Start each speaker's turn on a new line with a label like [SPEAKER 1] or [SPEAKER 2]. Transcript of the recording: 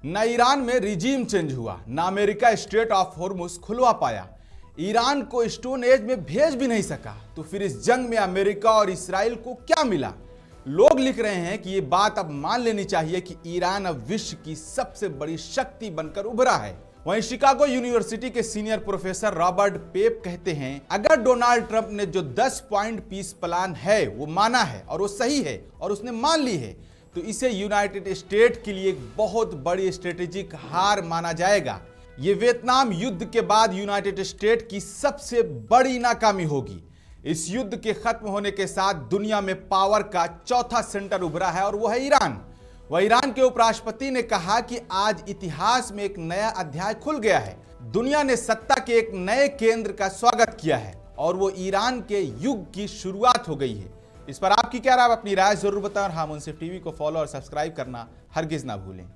[SPEAKER 1] न ईरान में regime change हुआ, न अमेरिका स्ट्रेट ऑफ हॉर्मुज खुलवा पाया, ईरान को स्टोन एज में भेज भी नहीं सका। तो फिर इस जंग में अमेरिका और इसराइल को क्या मिला? लोग लिख रहे हैं कि ये बात अब मान लेनी चाहिए कि ईरान अब विश्व की सबसे बड़ी शक्ति बनकर उभरा है। वहीं शिकागो यूनिवर्सिटी के सीनियर प्रोफेसर रॉबर्ट पेप कहते हैं, अगर डोनाल्ड ट्रंप ने जो 10 पॉइंट पीस प्लान है वो माना है और वो सही है और उसने मान ली है, तो इसे यूनाइटेड स्टेट के लिए एक बहुत बड़ी स्ट्रेटेजिक हार माना जाएगा। ये वियतनाम युद्ध के बाद यूनाइटेड स्टेट की सबसे बड़ी नाकामी होगी। इस युद्ध के खत्म होने के साथ दुनिया में पावर का चौथा सेंटर उभरा है और वो है ईरान। वह ईरान के उपराष्ट्रपति ने कहा कि आज इतिहास में एक नया अध्याय खुल गया है। दुनिया ने सत्ता के एक नए केंद्र का स्वागत किया है और वो ईरान के युग की शुरुआत हो गई है। इस पर आपकी क्या राय? अपनी राय जरूर बताएं और हाँ, मुंसिफ टीवी को फॉलो और सब्सक्राइब करना हरगिज ना भूलें।